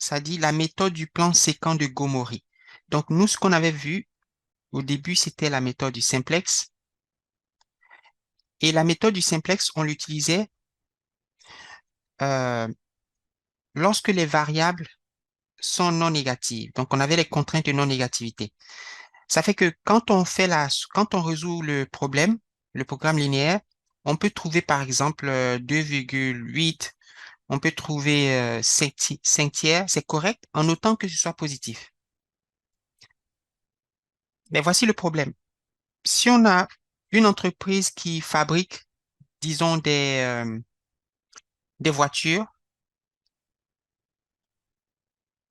ça dit la méthode du plan séquent de Gomori. Donc, nous, ce qu'on avait vu au début, c'était la méthode du simplex. Et la méthode du simplex, on l'utilisait euh, lorsque les variables sont non négatives. Donc, on avait les contraintes de non-négativité. Ça fait que quand on résout le problème, le programme linéaire, on peut trouver par exemple 2,8, on peut trouver 5 tiers, c'est correct, en autant que ce soit positif. Mais voici le problème. Si on a une entreprise qui fabrique, disons, des voitures,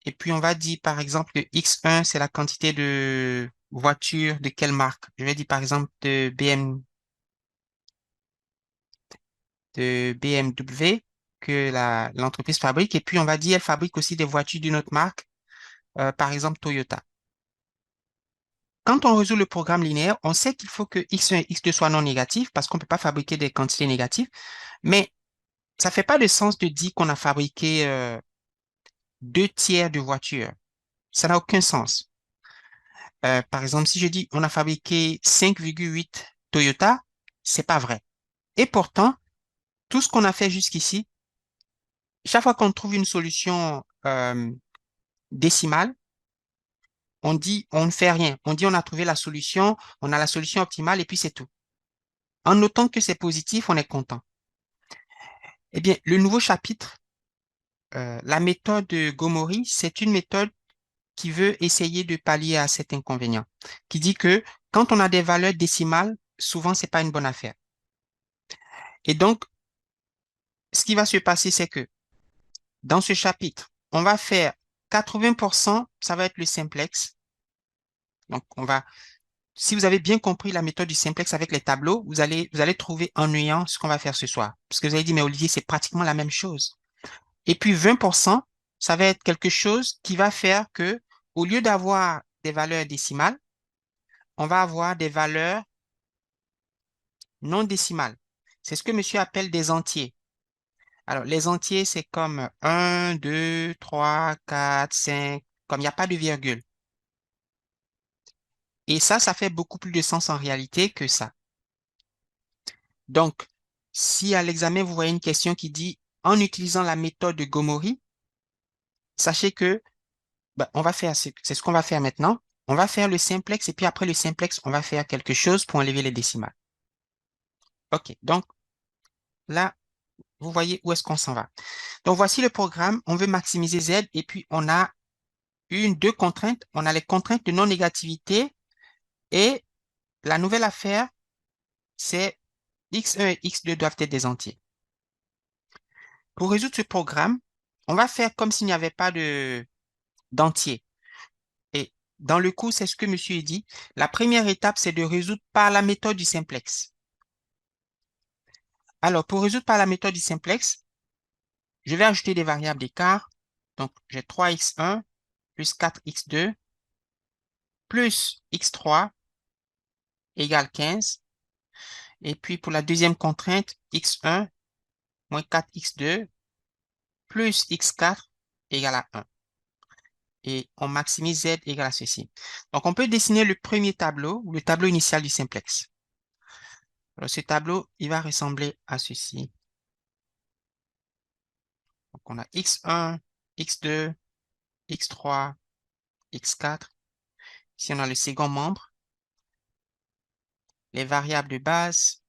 et puis on va dire par exemple que X1, c'est la quantité de voitures de quelle marque? Je vais dire par exemple de BMW que l'entreprise fabrique, et puis on va dire elle fabrique aussi des voitures d'une autre marque, par exemple Toyota. Quand on résout le programme linéaire, on sait qu'il faut que X1 et X2 soient non négatifs parce qu'on ne peut pas fabriquer des quantités négatives, mais ça ne fait pas de sens de dire qu'on a fabriqué 2 tiers de voitures. Ça n'a aucun sens. Par exemple, si je dis on a fabriqué 5,8 Toyota, c'est pas vrai. Et pourtant, tout ce qu'on a fait jusqu'ici, chaque fois qu'on trouve une solution décimale, on dit on ne fait rien. On dit on a trouvé la solution, on a la solution optimale et puis c'est tout. En notant que c'est positif, on est content. Eh bien, le nouveau chapitre, la méthode de Gomori, c'est une méthode qui veut essayer de pallier à cet inconvénient, qui dit que quand on a des valeurs décimales, souvent, c'est pas une bonne affaire. Et donc, ce qui va se passer, c'est que dans ce chapitre, on va faire 80%, ça va être le simplex. Donc, si vous avez bien compris la méthode du simplex avec les tableaux, vous allez trouver ennuyant ce qu'on va faire ce soir. Parce que vous allez dire, mais Olivier, c'est pratiquement la même chose. Et puis 20%, ça va être quelque chose qui va faire que, au lieu d'avoir des valeurs décimales, on va avoir des valeurs non décimales. C'est ce que monsieur appelle des entiers. Alors, les entiers, c'est comme 1, 2, 3, 4, 5, comme il n'y a pas de virgule. Et ça fait beaucoup plus de sens en réalité que ça. Donc, si à l'examen, vous voyez une question qui dit, en utilisant la méthode de Gomori, sachez que ben, c'est ce qu'on va faire maintenant. On va faire le simplex et puis après le simplex, on va faire quelque chose pour enlever les décimales. OK, donc là, vous voyez où est-ce qu'on s'en va. Donc, voici le programme. On veut maximiser Z et puis on a deux contraintes. On a les contraintes de non-négativité et la nouvelle affaire, c'est X1 et X2 doivent être des entiers. Pour résoudre ce programme, on va faire comme s'il n'y avait pas d'entier. Et dans le cours, c'est ce que monsieur dit. La première étape, c'est de résoudre par la méthode du simplex. Alors, pour résoudre par la méthode du simplex, je vais ajouter des variables d'écart. Donc, j'ai 3x1 plus 4x2 plus x3 égale 15. Et puis, pour la deuxième contrainte, x1 moins 4x2 plus x4 égale à 1. Et on maximise z égale à ceci. Donc, on peut dessiner le premier tableau, ou le tableau initial du simplex. Alors, ce tableau, il va ressembler à ceci. Donc, on a x1, x2, x3, x4. Ici, on a le second membre, les variables de base,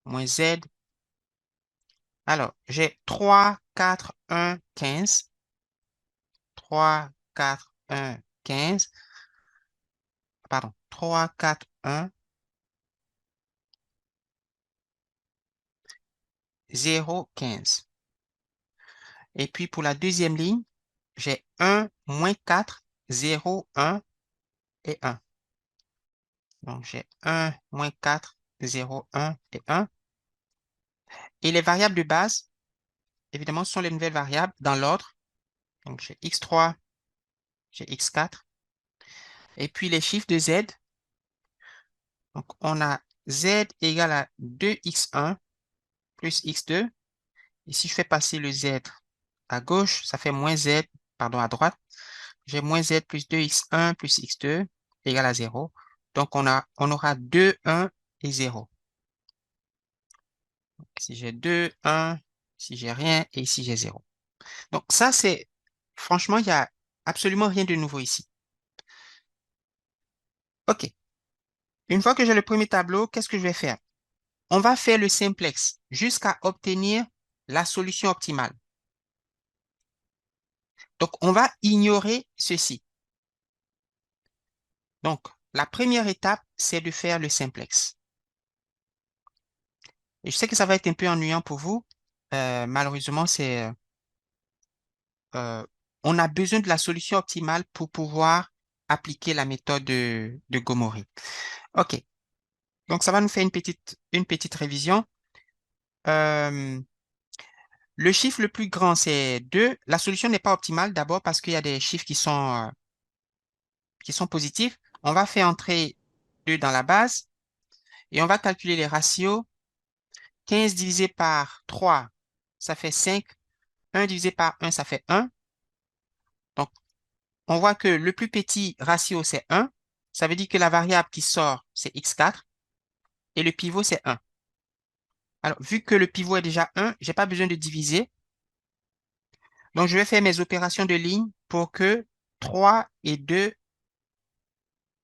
moins z. Alors, j'ai 3, 4, 1, 15. 3, 4, 1, 15. Pardon, 3, 4, 1, 0, 15. Et puis, pour la deuxième ligne, j'ai 1, moins 4, 0, 1 et 1. Donc, j'ai 1, moins 4, 0, 1 et 1. Et les variables de base, évidemment, ce sont les nouvelles variables dans l'ordre. Donc, j'ai x3, j'ai x4. Et puis, les chiffres de z. Donc, on a z égale à 2x1 plus x2. Et si je fais passer le z à gauche, ça fait moins z, pardon, à droite. J'ai moins z plus 2x1 plus x2 égale à 0. Donc, on aura 2, 1 et 0. Si j'ai 2, 1, si j'ai rien et ici j'ai 0. Donc, ça, franchement, il n'y a absolument rien de nouveau ici. OK. Une fois que j'ai le premier tableau, qu'est-ce que je vais faire? On va faire le simplex jusqu'à obtenir la solution optimale. Donc, on va ignorer ceci. Donc, la première étape, c'est de faire le simplex. Et je sais que ça va être un peu ennuyant pour vous. Malheureusement, euh, on a besoin de la solution optimale pour pouvoir appliquer la méthode de Gomori. OK. Donc, ça va nous faire une petite révision. Euh, le chiffre le plus grand, c'est 2. La solution n'est pas optimale d'abord parce qu'il y a des chiffres qui sont positifs. On va faire entrer 2 dans la base et on va calculer les ratios. 15 divisé par 3, ça fait 5. 1 divisé par 1, ça fait 1. Donc, on voit que le plus petit ratio, c'est 1. Ça veut dire que la variable qui sort, c'est x4 et le pivot, c'est 1. Alors, vu que le pivot est déjà 1, je n'ai pas besoin de diviser. Donc, je vais faire mes opérations de ligne pour que 3 et 2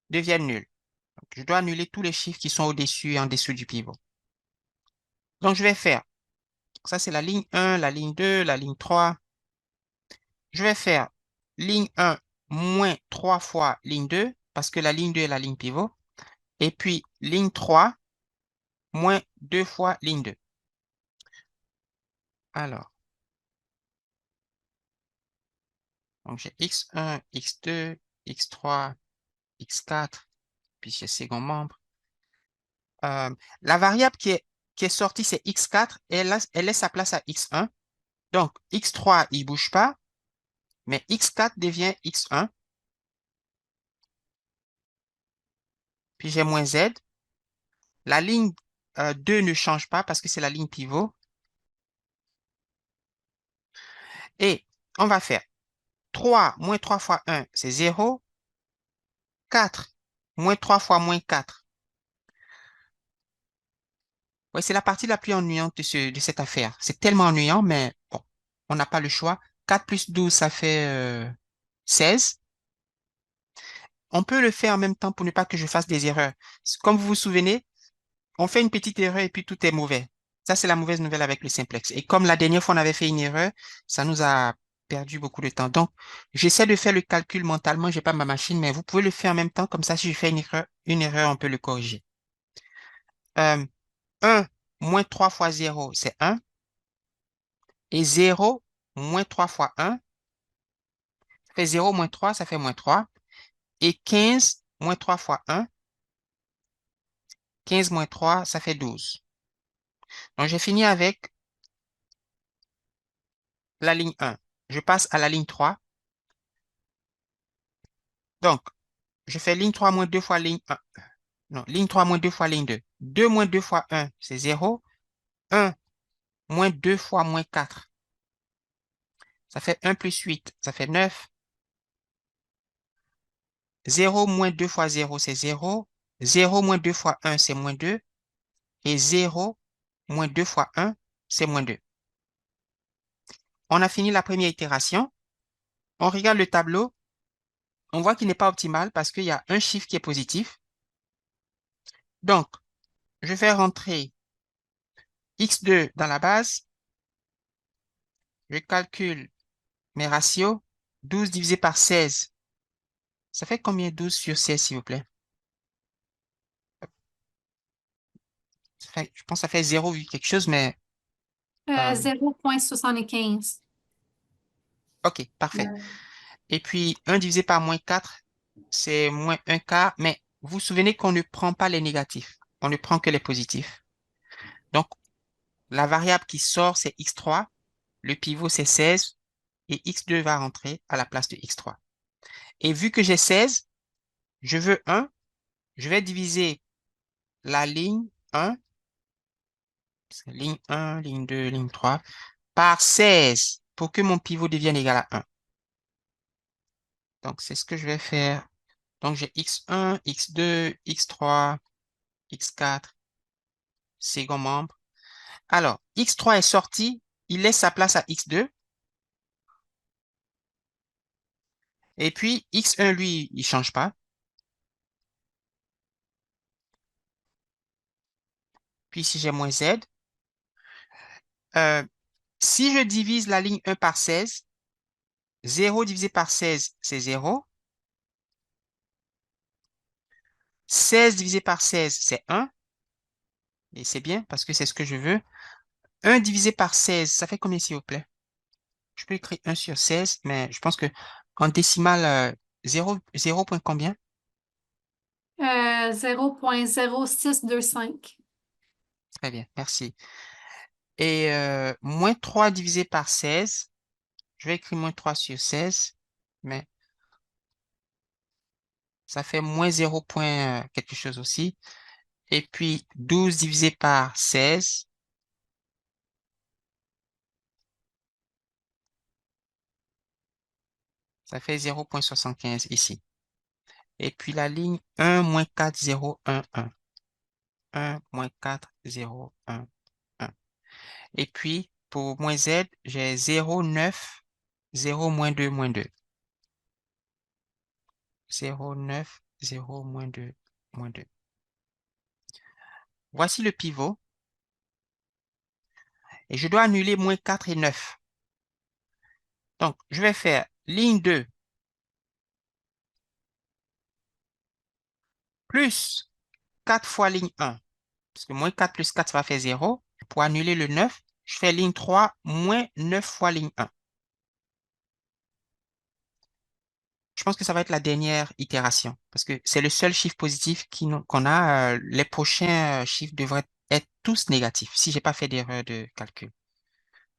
deviennent nuls. Donc, je dois annuler tous les chiffres qui sont au-dessus et en dessous du pivot. Donc, je vais faire, ça c'est la ligne 1, la ligne 2, la ligne 3. Je vais faire ligne 1 moins 3 fois ligne 2, parce que la ligne 2 est la ligne pivot. Et puis, ligne 3 moins 2 fois ligne 2. Alors, donc j'ai x1, x2, x3, x4, puis j'ai second membre. Euh, la variable qui est sortie, c'est x4, et elle laisse sa place à x1. Donc, x3, il ne bouge pas, mais x4 devient x1. Puis j'ai moins z. La ligne 2 ne change pas parce que c'est la ligne pivot. Et on va faire 3 moins 3 fois 1, c'est 0. 4 moins 3 fois moins 4. Ouais, c'est la partie la plus ennuyante de cette affaire. C'est tellement ennuyant, mais bon, on n'a pas le choix. 4 plus 12, ça fait 16. On peut le faire en même temps pour ne pas que je fasse des erreurs. Comme vous vous souvenez, on fait une petite erreur et puis tout est mauvais. Ça, c'est la mauvaise nouvelle avec le simplex. Et comme la dernière fois, on avait fait une erreur, ça nous a perdu beaucoup de temps. Donc, j'essaie de faire le calcul mentalement. Je n'ai pas ma machine, mais vous pouvez le faire en même temps. Comme ça, si je fais une erreur, on peut le corriger. 1 moins 3 fois 0, c'est 1. Et 0 moins 3 fois 1, ça fait 0 moins 3, ça fait moins 3. Et 15 moins 3 fois 1, 15 moins 3, ça fait 12. Donc, j'ai fini avec la ligne 1. Je passe à la ligne 3. Donc, je fais ligne 3 moins 2 fois ligne 1. Non, ligne 3 moins 2 fois ligne 2. 2 moins 2 fois 1, c'est 0. 1 moins 2 fois moins 4, ça fait 1 plus 8, ça fait 9. 0 moins 2 fois 0, c'est 0. 0 moins 2 fois 1, c'est moins 2. Et 0 moins 2 fois 1, c'est moins 2. On a fini la première itération. On regarde le tableau. On voit qu'il n'est pas optimal parce qu'il y a un chiffre qui est positif. Donc, je vais rentrer x2 dans la base. Je calcule mes ratios. 12 divisé par 16. Ça fait combien 12 sur 16, s'il vous plaît? Je pense que ça fait 0, quelque chose, mais... euh, 0,75. OK, parfait. Ouais. Et puis, 1 divisé par moins 4, c'est moins 1 quart. Mais vous vous souvenez qu'on ne prend pas les négatifs. On ne prend que les positifs. Donc, la variable qui sort, c'est x3. Le pivot, c'est 16. Et x2 va rentrer à la place de x3. Et vu que j'ai 16, je veux 1. Je vais diviser la ligne 1, ligne 1, ligne 2, ligne 3, par 16. pour que mon pivot devienne égal à 1. Donc, c'est ce que je vais faire. Donc, j'ai x1, x2, x3, x4, second membre. Alors, x3 est sorti, il laisse sa place à x2. Et puis, x1, lui, il ne change pas. Puis, ici, j'ai moins z. Euh, si je divise la ligne 1 par 16, 0 divisé par 16, c'est 0. 16 divisé par 16, c'est 1. Et c'est bien parce que c'est ce que je veux. 1 divisé par 16, ça fait combien, s'il vous plaît? Je peux écrire 1 sur 16, mais je pense que en décimale, 0 point combien? 0,0625. Très bien, merci. Et moins 3 divisé par 16, je vais écrire moins 3 sur 16, mais ça fait moins 0 point quelque chose aussi. Et puis 12 divisé par 16, ça fait 0,75 ici. Et puis la ligne 1, moins 4, 0, 1, 1. 1, moins 4, 0, 1, 1. Et puis, pour moins z, j'ai 0, 9, 0, moins 2, moins 2. 0, 9, 0, moins 2, moins 2. Voici le pivot. Et je dois annuler moins 4 et 9. Donc, je vais faire ligne 2 plus 4 fois ligne 1. Parce que moins 4 plus 4, ça va faire 0. Pour annuler le 9, je fais ligne 3 moins 9 fois ligne 1. Je pense que ça va être la dernière itération parce que c'est le seul chiffre positif qu'on a. Les prochains chiffres devraient être tous négatifs si j'ai pas fait d'erreur de calcul.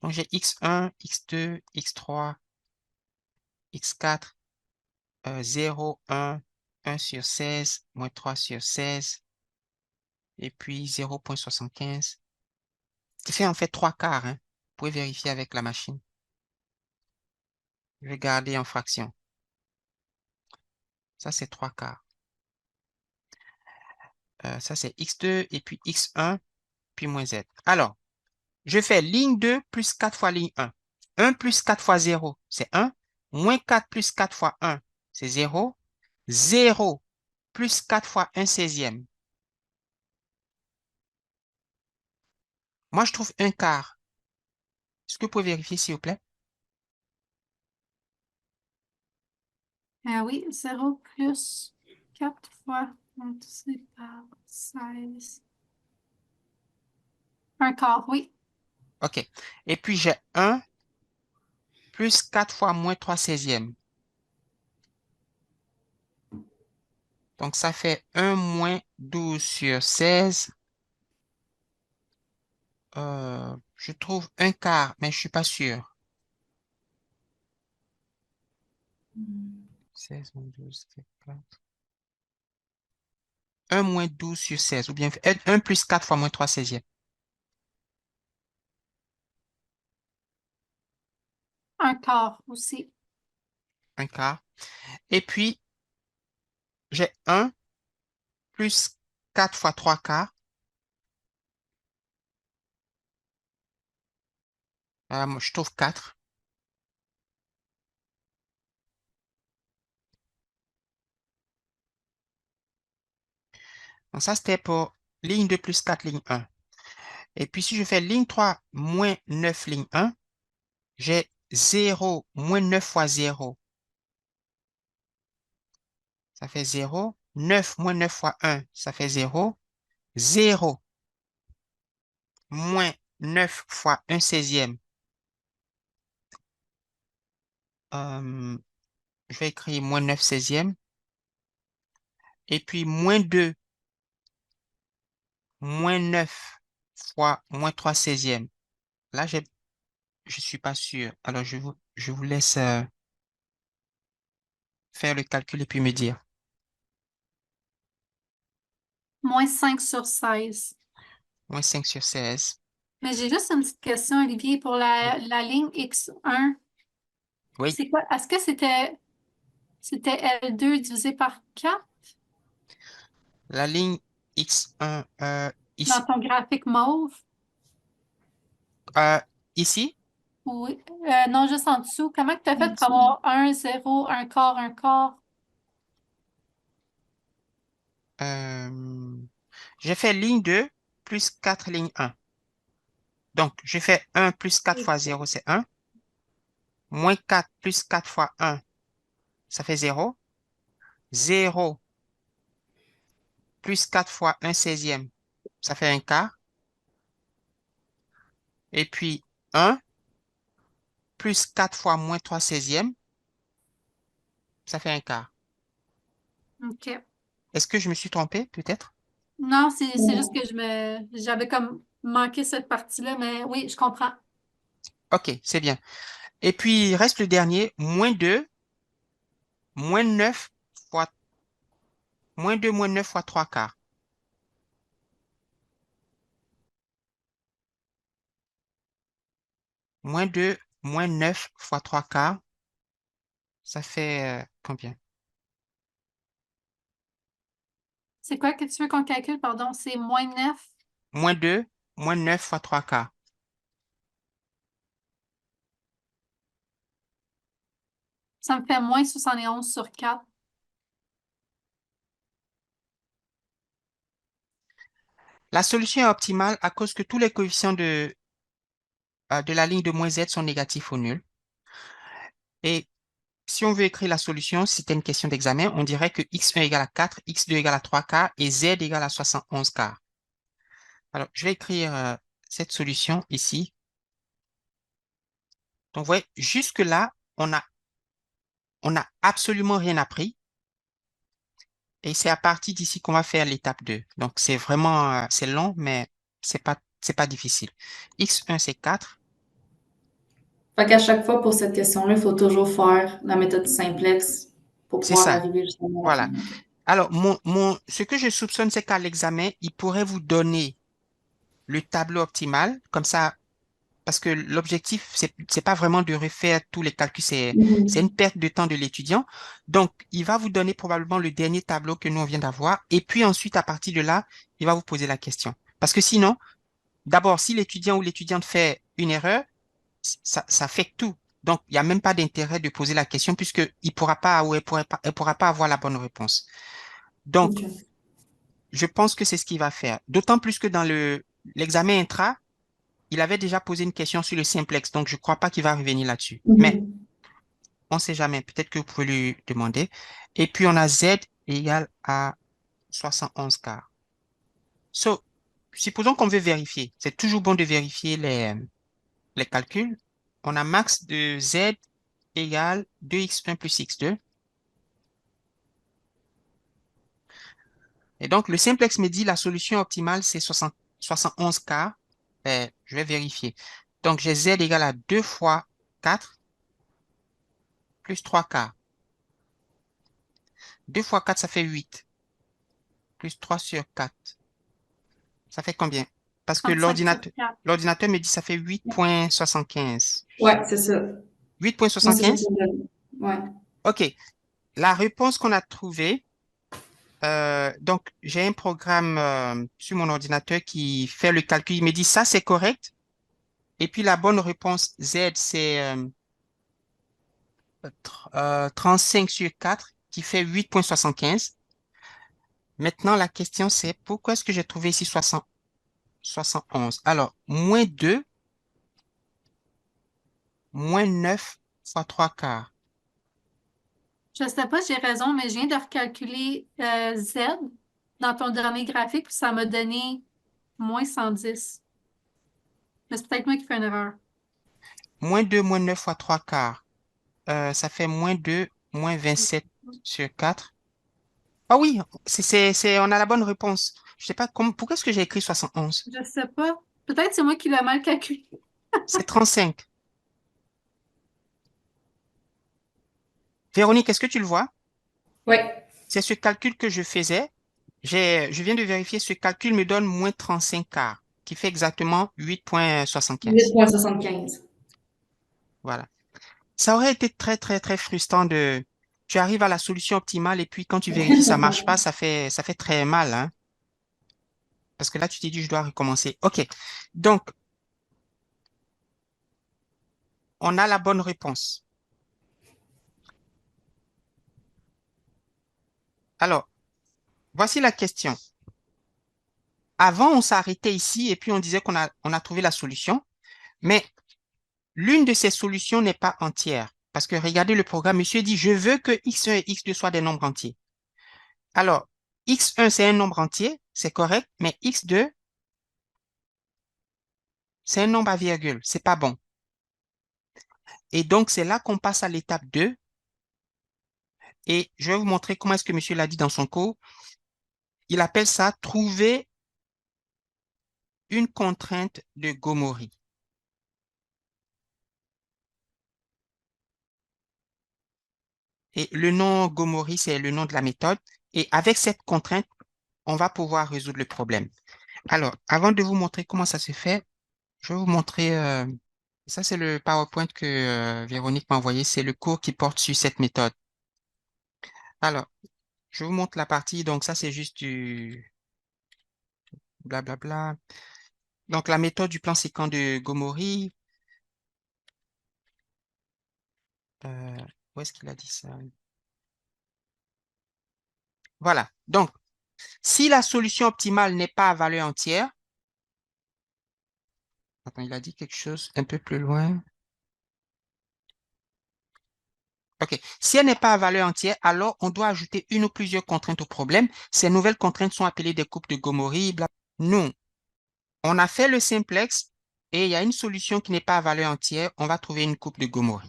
Donc j'ai x1, x2, x3, x4, 0, 1, 1 sur 16, moins 3 sur 16, et puis 0,75. Ce qui fait en fait 3 quarts. Hein. Vous pouvez vérifier avec la machine. Je vais garder en fraction. Ça, c'est 3 quarts. Ça, c'est x2 et puis x1, puis moins z. Alors, je fais ligne 2 plus 4 fois ligne 1. 1 plus 4 fois 0, c'est 1. Moins 4 plus 4 fois 1, c'est 0. 0 plus 4 fois 1 seizième. Moi, je trouve un quart. Est-ce que vous pouvez vérifier, s'il vous plaît? Ah oui, 0 plus 4 fois multiplié par 16. Un quart, oui. OK. Et puis, j'ai 1 plus 4 fois moins 3 seizièmes. Donc, ça fait 1 moins 12 sur 16. Je trouve un quart, mais je suis pas sûr. 16 moins 12, c'est 4. 1 moins 12 sur 16, ou bien 1 plus 4 fois moins 3 seizièmes. Un quart aussi. Un quart. Et puis, j'ai 1 plus 4 fois 3 quarts. Moi, je trouve 4. Donc ça, c'était pour ligne 2 plus 4, ligne 1. Et puis, si je fais ligne 3 moins 9, ligne 1, j'ai 0 moins 9 fois 0. Ça fait 0. 9 moins 9 fois 1, ça fait 0. 0 moins 9 fois 1 seizième. Euh, je vais écrire moins 9 seizième. Et puis, moins 2 moins 9 fois moins 3 seizièmes. Là, je ne suis pas sûr. Alors, je vous laisse faire le calcul et puis me dire. Moins 5 sur 16. Moins 5 sur 16. Mais j'ai juste une petite question, Olivier, pour la ligne X1. Oui, C'est quoi? Est-ce que c'était L2 divisé par 4 la ligne X1 dans ici. ton graphique mauve? Euh, ici, Oui. Non, juste en dessous. Comment tu as fait pour avoir un 0 un quart, un quart? euh, j'ai fait ligne 2 plus 4 ligne 1. Donc, je fais 1 plus 4 fois 0, c'est 1. Moins 4 plus 4 fois 1, ça fait 0. 0 plus 4 fois 1/16, ça fait un quart. Et puis 1 plus 4 fois moins 3/16, ça fait un quart. OK. Est-ce que je me suis trompé, peut-être? Non, c'est juste que j'avais comme manqué cette partie-là, mais oui, je comprends. OK, c'est bien. Et puis, il reste le dernier, moins 2, moins 9 fois, moins 2, moins 9 fois 3 quarts. Moins 2, moins 9 fois 3 quarts, ça fait combien? C'est quoi que tu veux qu'on calcule, pardon? C'est -9. Moins 2, moins 9 fois 3 quarts. Ça me fait -71/4. La solution est optimale à cause que tous les coefficients de la ligne de moins z sont négatifs ou nuls. Et si on veut écrire la solution, si c'était une question d'examen, on dirait que x1 égale à 4, x2 égale à 3 quarts et z égale à 71 quarts. Alors, je vais écrire cette solution ici. Donc, vous voyez, jusque-là, on a absolument rien appris. Et c'est à partir d'ici qu'on va faire l'étape 2. Donc, c'est vraiment, c'est long, mais c'est pas difficile. X1, c'est 4. Fait qu'à chaque fois pour cette question-là, il faut toujours faire la méthode simplex pour C'est pouvoir ça. arriver justement à la fin. Voilà. OK. Alors, ce que je soupçonne, c'est qu'à l'examen, il pourrait vous donner le tableau optimal, comme ça, parce que l'objectif, c'est pas vraiment de refaire tous les calculs, c'est une Mhm. perte de temps de l'étudiant. Donc, il va vous donner probablement le dernier tableau que nous, on vient d'avoir, et puis ensuite, à partir de là, il va vous poser la question. Parce que sinon, d'abord, si l'étudiant ou l'étudiante fait une erreur, ça affecte tout. Donc, il n'y a même pas d'intérêt de poser la question puisqu'il ne pourra pas ou elle pourra pas avoir la bonne réponse. Donc, OK. je pense que c'est ce qu'il va faire. D'autant plus que dans l'examen intra, il avait déjà posé une question sur le simplex. Donc, je ne crois pas qu'il va revenir là-dessus. Mais Mhm. on ne sait jamais. Peut-être que vous pouvez lui demander. Et puis, on a z égale à 71 quarts. So, supposons qu'on veut vérifier. C'est toujours bon de vérifier les calculs. On a max de z égale 2x1 plus x2. Et donc, le simplex me dit la solution optimale, c'est 71 quarts. Je vais vérifier. Donc, j'ai z égale à 2 fois 4 plus 3 quarts. 2 fois 4, ça fait 8. Plus 3 sur 4. Ça fait combien? Parce que 35/4. l'ordinateur me dit ça fait 8,75. Ouais, c'est ça. Moi, c'est ça 8,75? qui me donne. Ouais. OK. La réponse qu'on a trouvée, donc j'ai un programme sur mon ordinateur qui fait le calcul. Il me dit ça, c'est correct. Et puis la bonne réponse Z, c'est 35 sur 4 qui fait 8,75. Maintenant, la question c'est pourquoi est-ce que j'ai trouvé ici 71? Alors, moins 2, moins 9 fois 3 quarts. Je sais pas si j'ai raison, mais je viens de recalculer Z dans ton dernier graphique, puis ça m'a donné -110. Mais c'est peut-être moi qui fais une erreur. Moins 2, moins 9 fois 3 quarts. Ça fait moins 2, moins 27 sur 4. Ah oui, on a la bonne réponse. Je sais pas pourquoi est-ce que j'ai écrit 71? Je sais pas. Peut-être c'est moi qui l'ai mal calculé. C'est 35. Véronique, est-ce que tu le vois? Ouais. C'est ce calcul que je faisais. Je viens de vérifier, ce calcul me donne moins 35 quarts. qui fait exactement 8,75. 8,75. Voilà. Ça aurait été très, très, très frustrant de... Tu arrives à la solution optimale et puis quand tu vérifies, ça marche pas, ça fait très mal, hein. Parce que là, tu t'es dit, je dois recommencer. OK. Donc, on a la bonne réponse. Alors, voici la question. Avant, on s'arrêtait ici et puis on disait on a trouvé la solution, mais l'une de ces solutions n'est pas entière. Parce que regardez le programme, monsieur dit, je veux que x1 et x2 soient des nombres entiers. Alors, x1, c'est un nombre entier, c'est correct, mais x2, c'est un nombre à virgule, c'est pas bon. Et donc, c'est là qu'on passe à l'étape 2. Et je vais vous montrer comment est-ce que monsieur l'a dit dans son cours. Il appelle ça trouver une contrainte de Gomori. Et le nom Gomori, c'est le nom de la méthode. Et avec cette contrainte, on va pouvoir résoudre le problème. Alors, avant de vous montrer comment ça se fait, je vais vous montrer, ça c'est le PowerPoint que Véronique m'a envoyé, c'est le cours qui porte sur cette méthode. Alors, je vous montre la partie, donc ça c'est juste du blablabla. Donc la méthode du plan séquent de Gomori, euh, où est-ce qu'il a dit ça? Voilà, donc si la solution optimale n'est pas à valeur entière, attends, il a dit quelque chose un peu plus loin. OK. Si elle n'est pas à valeur entière, alors on doit ajouter une ou plusieurs contraintes au problème. Ces nouvelles contraintes sont appelées des coupes de Gomori. Nous, on a fait le simplex et il y a une solution qui n'est pas à valeur entière. On va trouver une coupe de Gomori.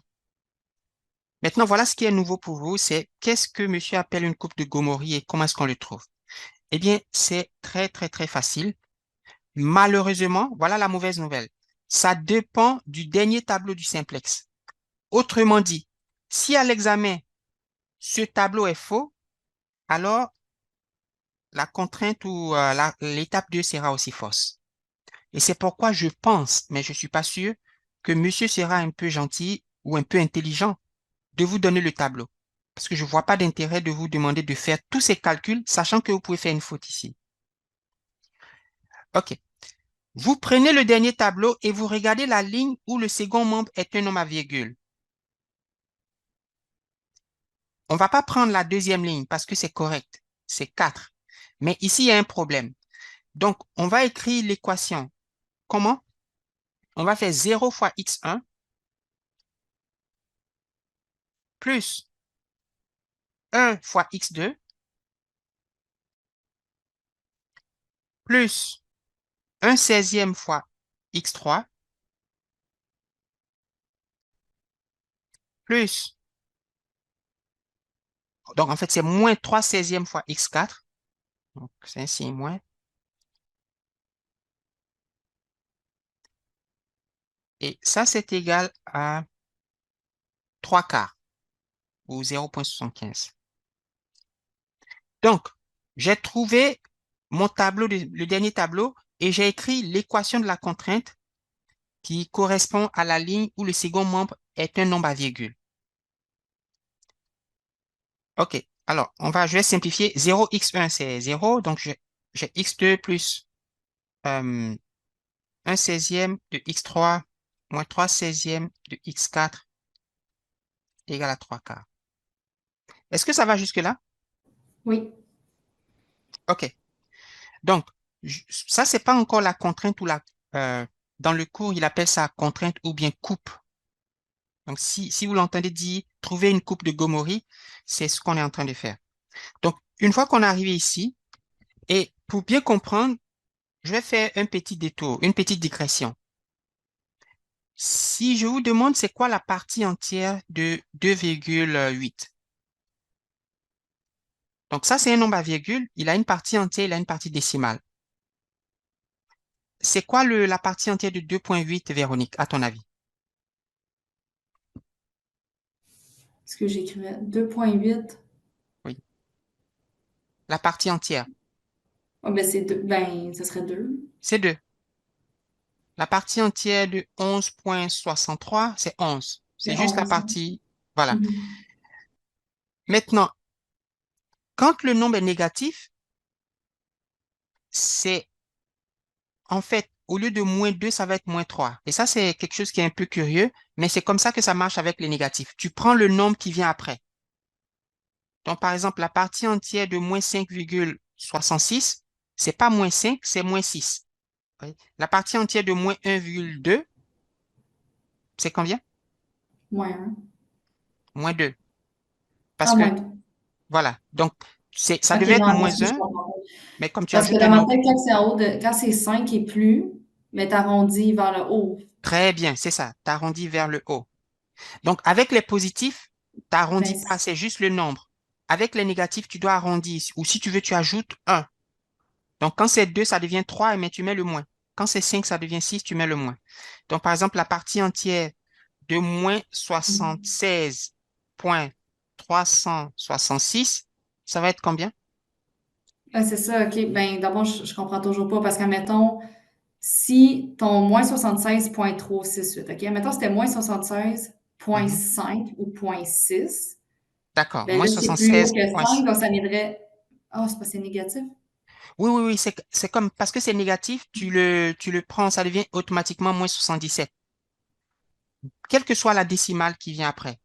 Maintenant, voilà ce qui est nouveau pour vous, c'est qu'est-ce que monsieur appelle une coupe de Gomori et comment est-ce qu'on le trouve? Eh bien, c'est très, très, très facile. Malheureusement, voilà la mauvaise nouvelle. Ça dépend du dernier tableau du simplex. Autrement dit, si à l'examen, ce tableau est faux, alors la contrainte ou l'étape 2 sera aussi fausse. Et c'est pourquoi je pense, mais je ne suis pas sûr, que monsieur sera un peu gentil ou un peu intelligent de vous donner le tableau. Parce que je ne vois pas d'intérêt de vous demander de faire tous ces calculs, sachant que vous pouvez faire une faute ici. OK. Vous prenez le dernier tableau et vous regardez la ligne où le second membre est un nombre à virgule. On ne va pas prendre la deuxième ligne parce que c'est correct. C'est 4. Mais ici, il y a un problème. Donc, on va écrire l'équation. Comment? On va faire 0 fois x1 plus 1 fois x2 plus 1/16 fois x3 plus, donc en fait c'est moins 3/16 fois x4, donc c'est un signe moins, et ça c'est égal à 3/4 ou 0,75. Donc, j'ai trouvé mon tableau, le dernier tableau, et j'ai écrit l'équation de la contrainte qui correspond à la ligne où le second membre est un nombre à virgule. OK. Alors, je vais simplifier. 0x1, c'est 0. Donc, j'ai x2 plus 1/16 de x3 moins 3/16 de x4 égale à 3/4. Est-ce que ça va jusque-là? Oui. OK. Donc, ça, c'est pas encore la contrainte ou dans le cours, il appelle ça contrainte ou bien coupe. Donc, si vous l'entendez dire trouver une coupe de Gomori, c'est ce qu'on est en train de faire. Donc, une fois qu'on est arrivé ici, et pour bien comprendre, je vais faire un petit détour, une petite digression. Si je vous demande c'est quoi la partie entière de 2,8. Donc ça, c'est un nombre à virgule. Il a une partie entière, il a une partie décimale. C'est quoi la partie entière de 2,8, Véronique, à ton avis? Ce que j'écrivais, 2,8. Oui. La partie entière, Ah, ben, c'est deux. Ben, ça serait 2. c'est 2. La partie entière de 11,63, c'est 11. C'est C'est juste la 11. partie, voilà. Mhm. Maintenant, quand le nombre est négatif, c'est en fait, au lieu de -2, ça va être -3. Et ça, c'est quelque chose qui est un peu curieux, mais c'est comme ça que ça marche avec les négatifs. Tu prends le nombre qui vient après. Donc, par exemple, la partie entière de -5,66, c'est pas -5, c'est -6. Oui. La partie entière de -1,2, c'est combien? Moins 1. -2. Parce Ah, que, moins 2. voilà. Donc, ça OK, devait être non, attends, excuse, je -1, comprends. mais comme tu Parce que ajoutes dans un ma nombre, tête, quand c'est en haut de, quand c'est 5 et plus, mais t'arrondis vers le haut. très bien, c'est ça. Tu arrondis vers le haut. Donc, avec les positifs, tu n'arrondis Ben, pas, c'est juste le nombre. Avec les négatifs, tu dois arrondir. Ou si tu veux, tu ajoutes 1. Donc, quand c'est 2, ça devient 3, mais tu mets le moins. Quand c'est 5, ça devient 6, tu mets le moins. Donc, par exemple, la partie entière de -76,366, ça va être combien? c'est ça, OK. Ben, d'abord, je comprends toujours pas parce qu'admettons, si ton moins 76,368, OK? Admettons, c'était moins Mhm. 76,5 ou 0,6. D'accord, Ben là, c'est plus haut que 5, -76. donc ça m'aiderait. Ah, c'est parce que c'est négatif? Oui, oui, oui, c'est comme, parce que c'est négatif, tu le prends, ça devient automatiquement -77, quelle que soit la décimale qui vient après.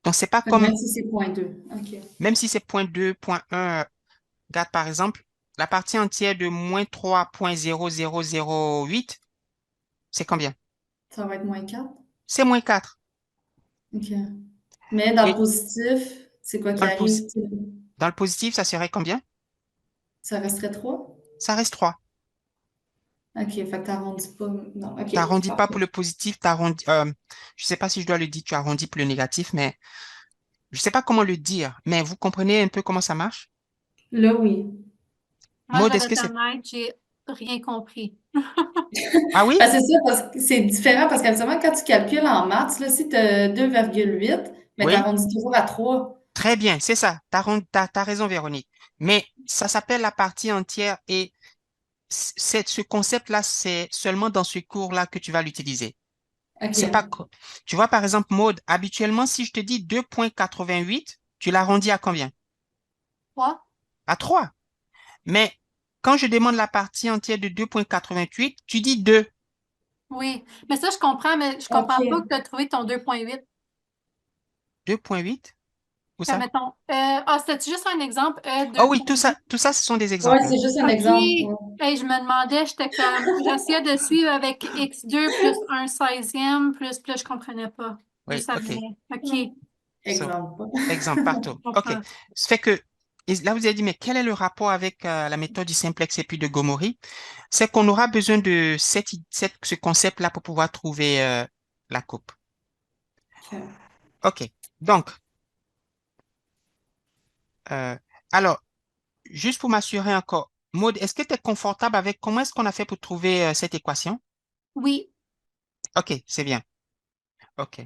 Donc, c'est pas Fait que comme, même si c'est 0,2. OK. même si c'est .2, .1, regarde par exemple, la partie entière de -3,0008, c'est combien? Ça va être -4. C'est -4. OK. Mais dans le Et positif, c'est quoi qui dans le, arrive? posi- dans le positif, ça serait combien? Ça resterait 3? Ça reste 3. OK, fait que t'arrondis pas. Non, OK, Tu n'arrondis pas pour parfait. le positif, je ne sais pas si je dois le dire, tu arrondis pour le négatif, mais je ne sais pas comment le dire, mais vous comprenez un peu comment ça marche? Là, oui. Moi, je Maud, vais est-ce que être c'est... honnête, j'ai rien compris. Ah oui? C'est ça, parce que c'est différent parce qu'habituellement, quand tu calcules en maths, là, si tu as 2,8, mais tu Oui? arrondis toujours à 3. Très bien, c'est ça. T'as raison, Véronique. Mais ça s'appelle la partie entière et ce concept-là, c'est seulement dans ce cours-là que tu vas l'utiliser. C'est pas, OK. tu vois, par exemple, Maude, habituellement, si je te dis 2,88, tu l'arrondis à combien? Quoi? À 3. Mais quand je demande la partie entière de 2,88, tu dis 2. Oui. Mais ça, je comprends, mais je comprends pas que OK. tu as trouvé ton 2,8. 2,8? Où Comme ça? mettons. C'était juste un exemple, Oh oui, tout ça, 2,8. tout ça, ce sont des Ouais, exemples, hein. c'est juste un OK. exemple. Ouais. Hey, je me demandais, j'étais comme, j'essayais de suivre avec x2 plus 1/16e, plus, je comprenais pas. D'où Oui, ça OK. venait. OK. So, Exemple. exemple partout. Je OK. comprends. Ça fait que, et là, vous avez dit, mais quel est le rapport avec la méthode du simplex et puis de Gomori? C'est qu'on aura besoin de ce concept-là pour pouvoir trouver la coupe. OK. OK. Donc, euh, alors, juste pour m'assurer encore, Maud, est-ce que tu es confortable avec comment est-ce qu'on a fait pour trouver cette équation? Oui. OK, c'est bien. OK.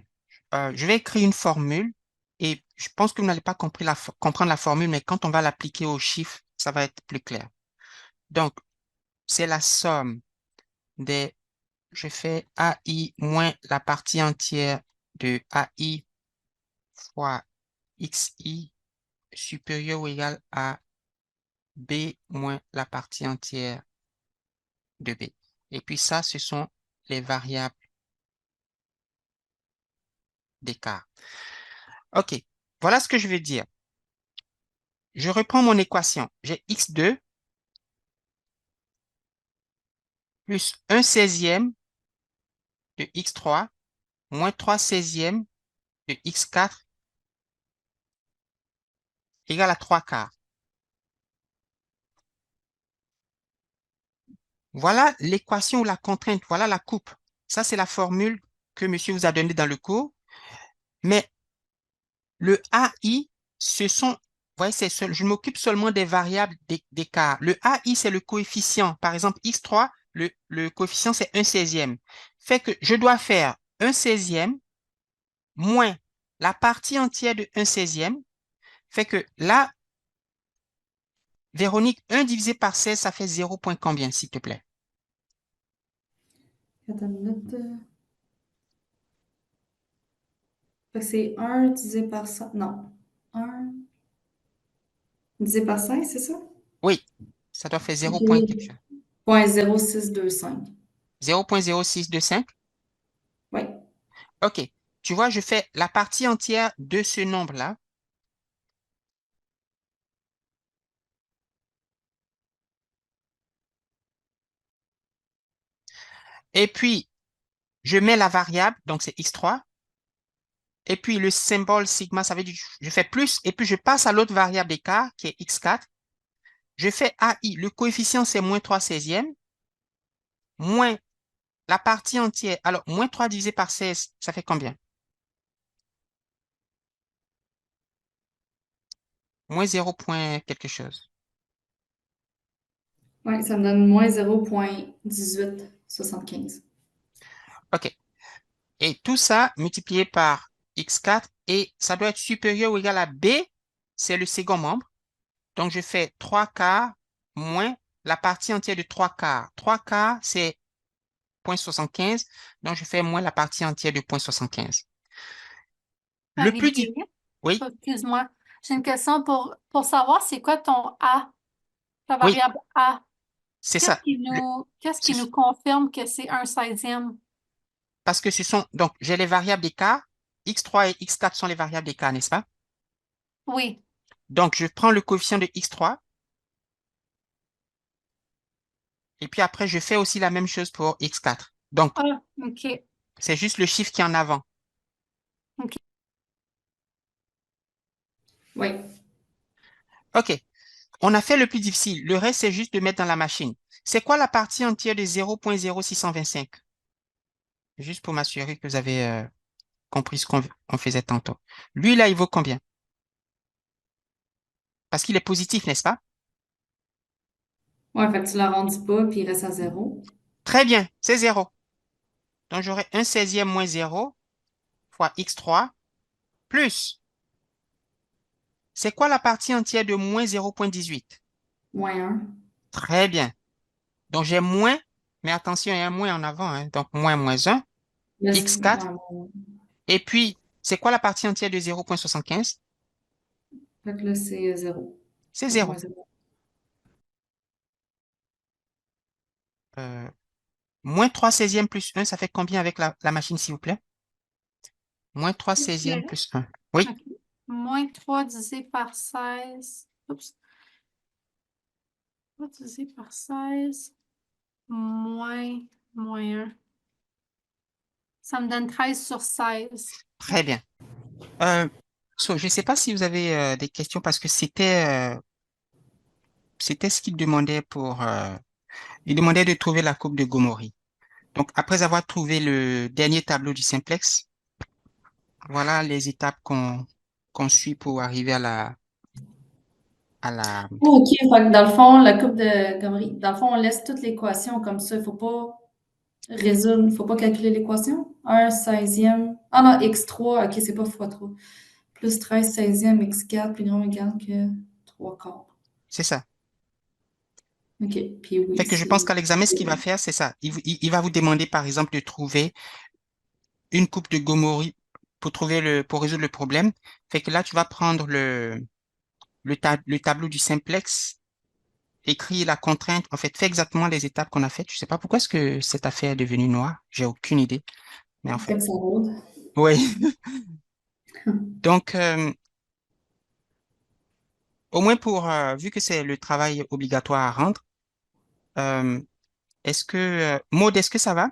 Je vais écrire une formule et je pense que vous n'allez pas comprendre la formule, mais quand on va l'appliquer aux chiffres, ça va être plus clair. Donc, c'est la somme des, je fais AI moins la partie entière de AI fois XI supérieur ou égal à B moins la partie entière de B. Et puis ça, ce sont les variables d'écart. OK. Voilà ce que je vais dire. Je reprends mon équation. J'ai X2 plus 1/16 de X3 moins 3/16 de X4 égale à 3/4. Voilà l'équation ou la contrainte, voilà la coupe. Ça, c'est la formule que monsieur vous a donnée dans le cours. Mais le AI, vous voyez, je m'occupe seulement des variables d'écart. Le AI, c'est le coefficient. Par exemple, X3, le coefficient, c'est 1/16. Fait que je dois faire 1/16 moins la partie entière de 1/16. Fait que là, Véronique, 1 divisé par 16, ça fait 0 point combien, s'il te plaît? Attends une minute. Fait que c'est 1 divisé par 100. Non. 1 divisé par 5, c'est ça? Oui, ça doit faire 0 point quelque OK. chose. 0.0625. 0.0625. Oui. OK. Tu vois, je fais la partie entière de ce nombre-là. Et puis, je mets la variable, donc c'est x3. Et puis, le symbole sigma, ça veut dire que je fais plus. Et puis, je passe à l'autre variable d'écart, qui est x4. Je fais AI. Le coefficient, c'est moins 3 16e. Moins la partie entière. Alors, moins 3 divisé par 16, ça fait combien? Moins 0 point quelque chose. Oui, ça me donne moins 0.1875. OK. Et tout ça multiplié par x4 et ça doit être supérieur ou égal à b, c'est le second membre. Donc, je fais 3 quarts moins la partie entière de 3 quarts. 3 quarts, c'est 0.75. Donc, je fais moins la partie entière de 0.75. Le plus Olivier, dit. Oui, excuse-moi. J'ai une question pour savoir c'est quoi ton A, ta oui, variable A. c'est ça. Qu'est-ce qui Ce- nous confirme que c'est un 16e? Parce que ce sont, donc, j'ai les variables d'écart. X3 et X4 sont les variables d'écart, n'est-ce pas? Oui. Donc, je prends le coefficient de X3 et puis après, je fais aussi la même chose pour X4. Donc, Ah, OK. c'est juste le chiffre qui est en avant. OK. Oui. OK. On a fait le plus difficile. Le reste, c'est juste de mettre dans la machine. C'est quoi la partie entière de 0.0625? Juste pour m'assurer que vous avez compris ce qu'on faisait tantôt. Lui, là, il vaut combien? Parce qu'il est positif, n'est-ce pas? Ouais, fait que tu l'arrondis pas, puis il reste à 0. Très bien, c'est 0. Donc, j'aurai 1/16e moins 0 fois x3 plus. C'est quoi la partie entière de moins 0.18? Moins 1. Très bien. Donc, j'ai moins, mais attention, il y a un moins en avant, hein. Donc, moins moins 1, x4. Ouais, Et puis, c'est quoi la partie entière de 0.75? fait que là, c'est 0. C'est Fait que moins 0. 0. Euh, moins 3 16e plus 1, ça fait combien avec la machine, s'il vous plaît? Moins 3 16e plus 1. Oui, OK. Moins 3 divisé par 16. Oups. 3 divisé par 16. Moins, moins 1. Ça me donne 13/16. très bien. Je ne sais pas si vous avez des questions parce que c'était ce qu'il demandait il demandait de trouver la courbe de Gomori. Donc, après avoir trouvé le dernier tableau du simplex, voilà les étapes qu'on suit pour arriver à la. Oh, OK, fait que dans le fond, la coupe de Gomery, dans le fond, on laisse toute l'équation comme ça. Il ne faut pas résoudre, il ne faut pas calculer l'équation. 1/16e. Ah non, x3, OK, c'est pas x3. Plus 13/16e, x4, plus grand ou égal que 3 quarts. C'est ça. OK, puis oui, Fait que je pense c'est... qu'à l'examen, ce qu'il va faire, c'est ça. Il va vous demander, par exemple, de trouver une coupe de Gomori pour résoudre le problème. Fait que là, tu vas prendre le tableau du simplex, écrire la contrainte. En fait, fais exactement les étapes qu'on a faites. Je sais pas pourquoi est-ce que cette affaire est devenue noire. J'ai aucune idée. Mais en fait, Comme ça roule. oui. Donc, au moins vu que c'est le travail obligatoire à rendre, euh, Maud, est-ce que ça va?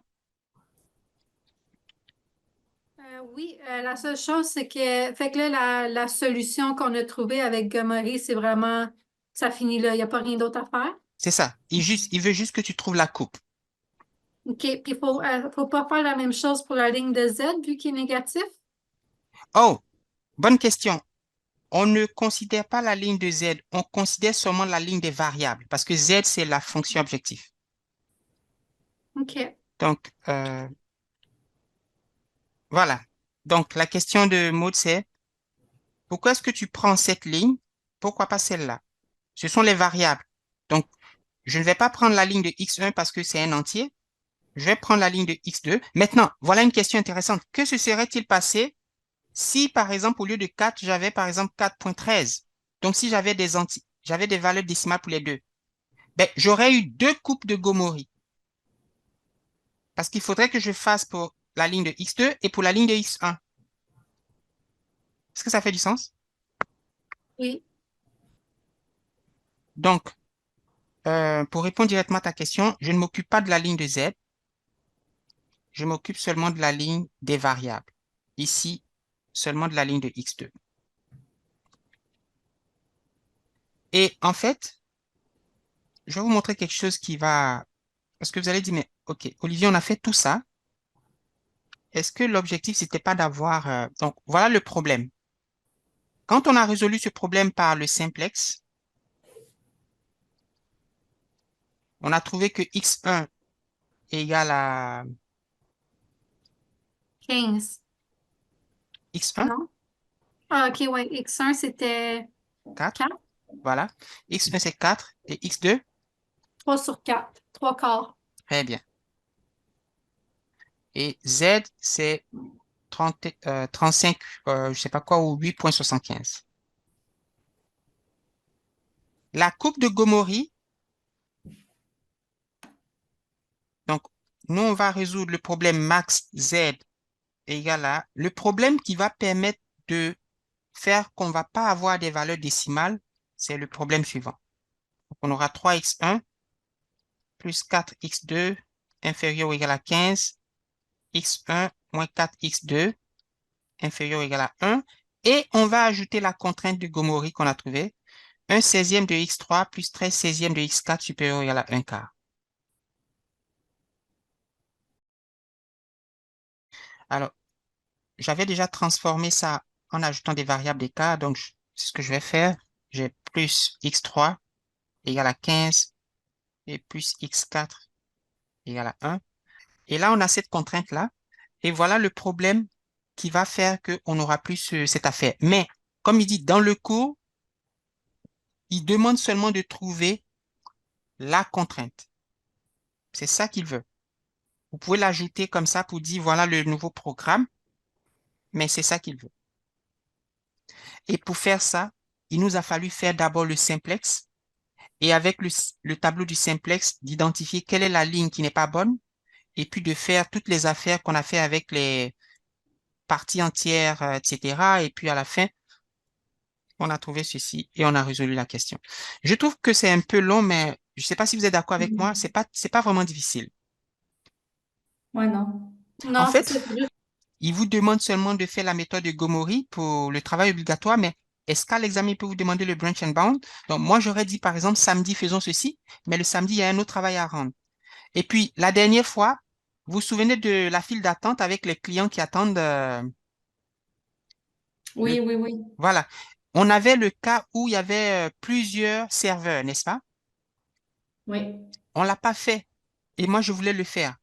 Oui, la seule chose, c'est que, fait que là, la solution qu'on a trouvée avec Gomery, c'est vraiment, ça finit là, il n'y a pas rien d'autre à faire. C'est ça. Il veut juste que tu trouves la coupe. OK, puis faut pas faire la même chose pour la ligne de Z, vu qu'il est négatif. Oh, bonne question. On ne considère pas la ligne de Z, on considère seulement la ligne des variables, parce que Z, c'est la fonction objectif. OK. Donc, voilà. Donc, la question de Maud, c'est pourquoi est-ce que tu prends cette ligne? Pourquoi pas celle-là? Ce sont les variables. Donc, je ne vais pas prendre la ligne de x1 parce que c'est un entier. Je vais prendre la ligne de x2. Maintenant, voilà une question intéressante. Que se serait-il passé si, par exemple, au lieu de 4, j'avais, par exemple, 4,13? Donc, si j'avais des valeurs décimales pour les deux, ben, j'aurais eu deux coupes de Gomori. Parce qu'il faudrait que je fasse pour la ligne de x2 et pour la ligne de x1. Est-ce que ça fait du sens? Oui. Donc, pour répondre directement à ta question, je ne m'occupe pas de la ligne de z, je m'occupe seulement de la ligne des variables. Ici, seulement de la ligne de x2. Et en fait, je vais vous montrer quelque chose qui va... Parce que vous allez dire, mais OK, Olivier, on a fait tout ça. Est-ce que l'objectif, c'était pas d'avoir... Donc, voilà le problème. Quand on a résolu ce problème par le simplex, on a trouvé que x1 est égal à 15. x1, Non? Ah, OK, ouais. X1, c'était 4. 4. Voilà. X1, c'est 4. Et x2, 3 sur 4. 3 quarts. très bien. Et z, c'est 30, 35, je sais pas quoi, ou 8,75. La coupe de Gomori, donc, nous, on va résoudre le problème max z est égal à... Le problème qui va permettre de faire qu'on ne va pas avoir des valeurs décimales, c'est le problème suivant. Donc, on aura 3x1 plus 4x2 inférieur ou égal à 15, x1 moins 4x2 inférieur ou égal à 1, et on va ajouter la contrainte de Gomori qu'on a trouvée, 1/16 de x3 plus 13/16 de x4 supérieur ou égal à 1 quart. Alors, j'avais déjà transformé ça en ajoutant des variables d'écart, donc c'est ce que je vais faire. J'ai plus x3 égale à 15 et plus x4 égale à 1. Et là, on a cette contrainte-là. Et voilà le problème qui va faire qu'on n'aura plus cette affaire. Mais, comme il dit dans le cours, il demande seulement de trouver la contrainte. C'est ça qu'il veut. Vous pouvez l'ajouter comme ça pour dire voilà le nouveau programme, mais c'est ça qu'il veut. Et pour faire ça, il nous a fallu faire d'abord le simplex et avec le tableau du simplex, d'identifier quelle est la ligne qui n'est pas bonne et puis de faire toutes les affaires qu'on a fait avec les parties entières, etc. Et puis à la fin, on a trouvé ceci et on a résolu la question. Je trouve que c'est un peu long, mais je ne sais pas si vous êtes d'accord avec moi, c'est pas vraiment difficile. Ouais, non. En Non, c'est fait, ça. C'est juste... il vous demande seulement de faire la méthode de Gomori pour le travail obligatoire, mais est-ce qu'à l'examen, il peut vous demander le branch and bound? Donc, moi, j'aurais dit, par exemple, samedi, faisons ceci, mais le samedi, il y a un autre travail à rendre. Et puis, la dernière fois, vous vous souvenez de la file d'attente avec les clients qui attendent le... Oui, oui, oui. Voilà. On avait le cas où il y avait plusieurs serveurs, n'est-ce pas? Oui. On l'a pas fait. Et moi, je voulais le faire.